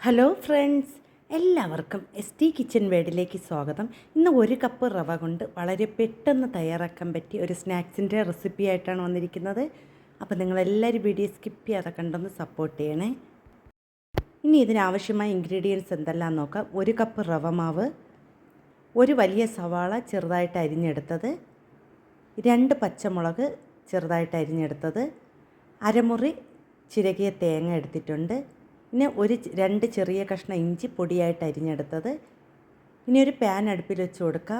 Hello friends, എല്ലാവർക്കും ST kitchen വേഡിലേക്ക് സ്വാഗതം. ഇന്ന് 1 കപ്പ് റവ കൊണ്ട് വളരെ പെട്ടെന്ന് തയ്യാറാക്കാൻ പറ്റിയ ഒരു സ്നാക്സിൻ്റെ റെസിപ്പി ആയിട്ടാണ് വന്നിരിക്കുന്നത്. അപ്പോൾ നിങ്ങളെല്ലാവരും വീഡിയോ സ്കിപ്പ് ചെയ്യാതെ കണ്ടൊന്ന് സപ്പോർട്ട് ചെയ്യണേ. ഇനി ഇതിനാവശ്യമായ ഇൻഗ്രീഡിയൻസ് എന്തെല്ലാം നോക്കാം. 1 കപ്പ് റവ മാവ്, ഒരു വലിയ സവാള ചെറുതായിട്ട് അരിഞ്ഞെടുത്തത്, 2 പച്ചമുളക് ചെറുതായിട്ട് അരിഞ്ഞെടുത്തത്, അരമുറി ചിരകിയ തേങ്ങ എടുത്തിട്ടുണ്ട്. പിന്നെ 2 ചെറിയ കഷ്ണം ഇഞ്ചി പൊടിയായിട്ട് അരിഞ്ഞെടുത്തത്. ഇനി ഒരു പാൻ അടുപ്പിൽ വെച്ച് കൊടുക്കുക.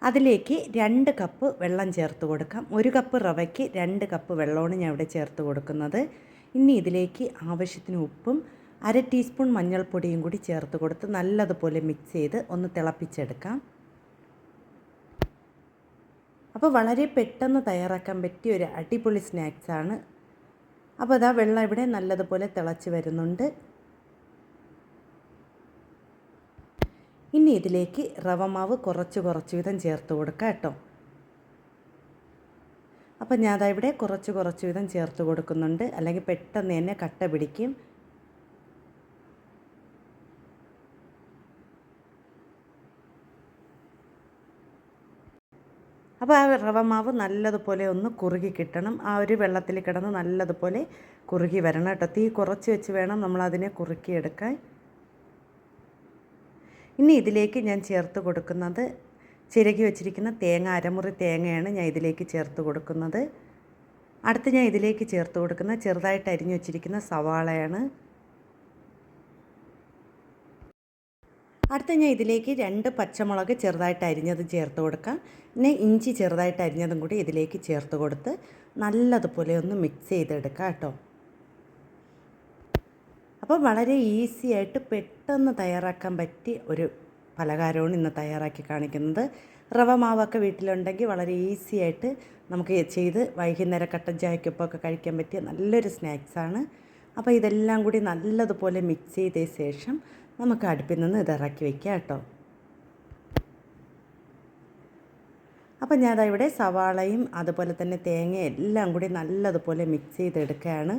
അതിലേക്ക് 2 കപ്പ് വെള്ളം ചേർത്ത് കൊടുക്കാം. 1 കപ്പ് റവയ്ക്ക് 2 കപ്പ് വെള്ളമാണ് ഞാൻ ഇവിടെ ചേർത്ത് കൊടുക്കുന്നത്. ഇനി ഇതിലേക്ക് ആവശ്യത്തിന് ഉപ്പും 1/2 ടീസ്പൂൺ മഞ്ഞൾപ്പൊടിയും കൂടി ചേർത്ത് കൊടുത്ത് നല്ലതുപോലെ മിക്സ് ചെയ്ത് ഒന്ന് തിളപ്പിച്ചെടുക്കാം. അപ്പോൾ വളരെ പെട്ടെന്ന് തയ്യാറാക്കാൻ പറ്റിയ ഒരു അടിപൊളി സ്നാക്സാണ്. അപ്പോൾ അതാ വെള്ളം ഇവിടെ നല്ലതുപോലെ തിളച്ച് വരുന്നുണ്ട്. ഇനി ഇതിലേക്ക് റവ മാവ് കുറച്ച് വീതം ചേർത്ത് കൊടുക്കാം കേട്ടോ. അപ്പോൾ ഞാൻ അതാ ഇവിടെ കുറച്ച് വീതം ചേർത്ത് കൊടുക്കുന്നുണ്ട്, അല്ലെങ്കിൽ പെട്ടെന്ന് തന്നെ കട്ട പിടിക്കും. അപ്പോൾ ആ റവ മാവ് നല്ലതുപോലെ ഒന്ന് കുറുകി കിട്ടണം. ആ ഒരു വെള്ളത്തിൽ കിടന്ന് നല്ലതുപോലെ കുറുകി വരണം കേട്ടോ. തീ കുറച്ച് വെച്ച് വേണം നമ്മളതിനെ കുറുക്കിയെടുക്കാൻ. ഇനി ഇതിലേക്ക് ഞാൻ ചേർത്ത് കൊടുക്കുന്നത് ചിരകി വെച്ചിരിക്കുന്ന തേങ്ങ, അരമുറി തേങ്ങയാണ് ഞാൻ ഇതിലേക്ക് ചേർത്ത് കൊടുക്കുന്നത്. അടുത്ത് ഞാൻ ഇതിലേക്ക് ചേർത്ത് കൊടുക്കുന്ന ചെറുതായിട്ട് അരിഞ്ഞു വെച്ചിരിക്കുന്ന സവാളയാണ്. അടുത്ത ഞാൻ ഇതിലേക്ക് 2 പച്ചമുളക് ചെറുതായിട്ട് അരിഞ്ഞത് ചേർത്ത് കൊടുക്കാം. പിന്നെ ഇഞ്ചി ചെറുതായിട്ട് അരിഞ്ഞതും കൂടി ഇതിലേക്ക് ചേർത്ത് കൊടുത്ത് നല്ലതുപോലെ ഒന്ന് മിക്സ് ചെയ്തെടുക്കാം കേട്ടോ. അപ്പോൾ വളരെ ഈസി ആയിട്ട് പെട്ടെന്ന് തയ്യാറാക്കാൻ പറ്റിയ ഒരു പലഹാരമാണ് ഇന്ന് തയ്യാറാക്കി കാണിക്കുന്നത്. റവ മാവൊക്കെ വീട്ടിലുണ്ടെങ്കിൽ വളരെ ഈസി ആയിട്ട് നമുക്ക് ചെയ്ത് വൈകുന്നേരം കട്ടൻ ചായക്കൊപ്പമൊക്കെ കഴിക്കാൻ പറ്റിയ നല്ലൊരു സ്നാക്സാണ്. അപ്പോൾ ഇതെല്ലാം കൂടി നല്ലതുപോലെ മിക്സ് ചെയ്ത ശേഷം നമുക്ക് അടുപ്പിൽ നിന്ന് ഇതിറക്കി വയ്ക്കാം കേട്ടോ. അപ്പം ഞാനവിടെ സവാളയും അതുപോലെ തന്നെ തേങ്ങയും എല്ലാം കൂടി നല്ലതുപോലെ മിക്സ് ചെയ്തെടുക്കുകയാണ്.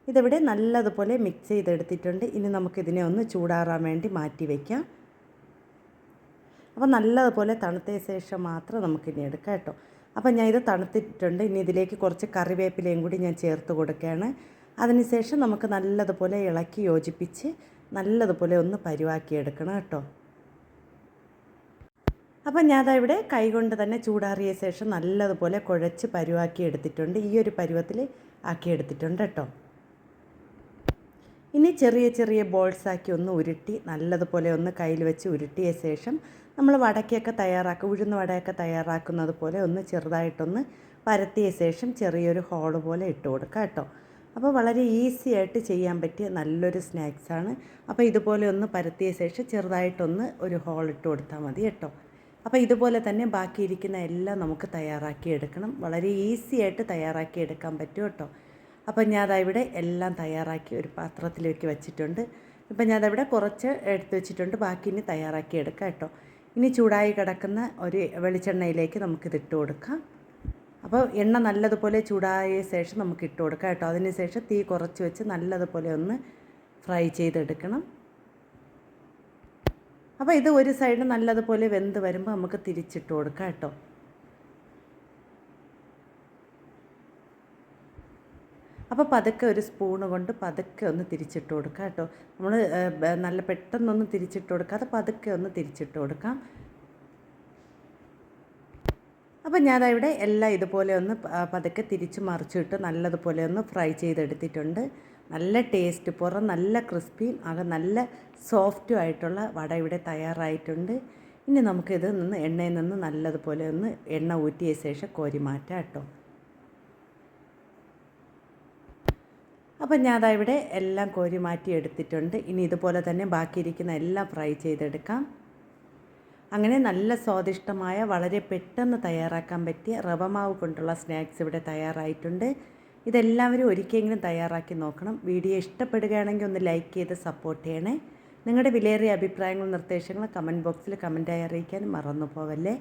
ഇതിവിടെ നല്ലതുപോലെ മിക്സ് ചെയ്തെടുത്തിട്ടുണ്ട്. ഇനി നമുക്കിതിനെ ഒന്ന് ചൂടാറാൻ വേണ്ടി മാറ്റി വയ്ക്കാം. അപ്പോൾ നല്ലതുപോലെ തണുത്ത ശേഷം മാത്രം നമുക്കിനി എടുക്കാം കേട്ടോ. അപ്പം ഞാൻ ഇത് തണുത്തിട്ടുണ്ട്. ഇനി ഇതിലേക്ക് കുറച്ച് കറിവേപ്പിലയും കൂടി ഞാൻ ചേർത്ത് കൊടുക്കുകയാണ്. അതിനുശേഷം നമുക്ക് നല്ലതുപോലെ ഇളക്കി യോജിപ്പിച്ച് നല്ലതുപോലെ ഒന്ന് പരുവാക്കിയെടുക്കണം കേട്ടോ. അപ്പം ഞാനതാ ഇവിടെ കൈകൊണ്ട് തന്നെ ചൂടാറിയ ശേഷം നല്ലതുപോലെ കുഴച്ച് പരുവാക്കി എടുത്തിട്ടുണ്ട്. ഈ ഒരു പരുവത്തിൽ ആക്കിയെടുത്തിട്ടുണ്ട് കേട്ടോ. ഇനി ചെറിയ ബോൾസാക്കി ഒന്ന് ഉരുട്ടി നല്ലതുപോലെ ഒന്ന് കയ്യിൽ വെച്ച് ഉരുട്ടിയ ശേഷം നമ്മൾ ഉഴുന്ന് വടയൊക്കെ തയ്യാറാക്കുന്നത് പോലെ ഒന്ന് ചെറുതായിട്ടൊന്ന് പരത്തിയ ശേഷം ചെറിയൊരു ഹോള് പോലെ ഇട്ട് കൊടുക്കുക കേട്ടോ. അപ്പോൾ വളരെ ഈസി ആയിട്ട് ചെയ്യാൻ പറ്റിയ നല്ലൊരു സ്നാക്സാണ്. അപ്പോൾ ഇതുപോലെ ഒന്ന് പരത്തിയ ശേഷം ചെറുതായിട്ടൊന്ന് ഒരു ഹോൾ ഇട്ട് കൊടുത്താൽ മതി കേട്ടോ. അപ്പോൾ ഇതുപോലെ തന്നെ ബാക്കിയിരിക്കുന്ന എല്ലാം നമുക്ക് തയ്യാറാക്കി എടുക്കണം. വളരെ ഈസി ആയിട്ട് തയ്യാറാക്കി എടുക്കാൻ പറ്റും കേട്ടോ. അപ്പോൾ ഞാനതിവിടെ എല്ലാം തയ്യാറാക്കി ഒരു പാത്രത്തിലേക്ക് വെച്ചിട്ടുണ്ട്. ഇപ്പോൾ ഞാനതിവിടെ കുറച്ച് എടുത്ത് വെച്ചിട്ടുണ്ട്. ബാക്കി ഇനി തയ്യാറാക്കി എടുക്കാം കേട്ടോ. ഇനി ചൂടായി കിടക്കുന്ന ഒരു വെളിച്ചെണ്ണയിലേക്ക് നമുക്കിതിട്ട് കൊടുക്കാം. അപ്പോൾ എണ്ണ നല്ലതുപോലെ ചൂടായ ശേഷം നമുക്ക് ഇട്ട് കൊടുക്കാം കേട്ടോ. അതിന് ശേഷം തീ കുറച്ച് വെച്ച് നല്ലതുപോലെ ഒന്ന് ഫ്രൈ ചെയ്തെടുക്കണം. അപ്പോൾ ഇത് ഒരു സൈഡ് നല്ലതുപോലെ വെന്ത് വരുമ്പോൾ നമുക്ക് തിരിച്ചിട്ട് കൊടുക്കാം കേട്ടോ. അപ്പോൾ പതുക്കെ ഒരു സ്പൂണ് കൊണ്ട് പതുക്കെ ഒന്ന് തിരിച്ചിട്ട് കൊടുക്കാം കേട്ടോ. നമ്മൾ നല്ല പെട്ടെന്നൊന്നും തിരിച്ചിട്ട് കൊടുക്കാതെ പതുക്കെ ഒന്ന് തിരിച്ചിട്ട് കൊടുക്കാം. അപ്പം ഞാനവിടെ എല്ലാം ഇതുപോലെ ഒന്ന് പതുക്കെ തിരിച്ച് മറിച്ചിട്ട് നല്ലതുപോലെ ഒന്ന് ഫ്രൈ ചെയ്തെടുത്തിട്ടുണ്ട്. നല്ല ടേസ്റ്റ്, പുറം നല്ല ക്രിസ്പിയും നല്ല സോഫ്റ്റും ആയിട്ടുള്ള വട ഇവിടെ തയ്യാറായിട്ടുണ്ട്. ഇനി നമുക്കിത് എണ്ണയിൽ നിന്ന് നല്ലതുപോലെ ഒന്ന് എണ്ണ ഊറ്റിയ ശേഷം കോരി മാറ്റാം കേട്ടോ. അപ്പം ഞാനവിടെ എല്ലാം കോരി മാറ്റി എടുത്തിട്ടുണ്ട്. ഇനി ഇതുപോലെ തന്നെ ബാക്കിയിരിക്കുന്ന എല്ലാം ഫ്രൈ ചെയ്തെടുക്കാം. അങ്ങനെ നല്ല സ്വാദിഷ്ടമായ വളരെ പെട്ടെന്ന് തയ്യാറാക്കാൻ പറ്റിയ റവ മാവ് കൊണ്ടുള്ള സ്നാക്സ് ഇവിടെ തയ്യാറായിട്ടുണ്ട്. ഇതെല്ലാവരും ഒരിക്കലെങ്കിലും തയ്യാറാക്കി നോക്കണം. വീഡിയോ ഇഷ്ടപ്പെടുകയാണെങ്കിൽ ഒന്ന് ലൈക്ക് ചെയ്ത് സപ്പോർട്ട് ചെയ്യണേ. നിങ്ങളുടെ വിലയേറിയ അഭിപ്രായങ്ങളും നിർദ്ദേശങ്ങളും കമൻറ്റ് ബോക്സിൽ കമൻറ്റായി അറിയിക്കാൻ മറന്നു പോവല്ലേ.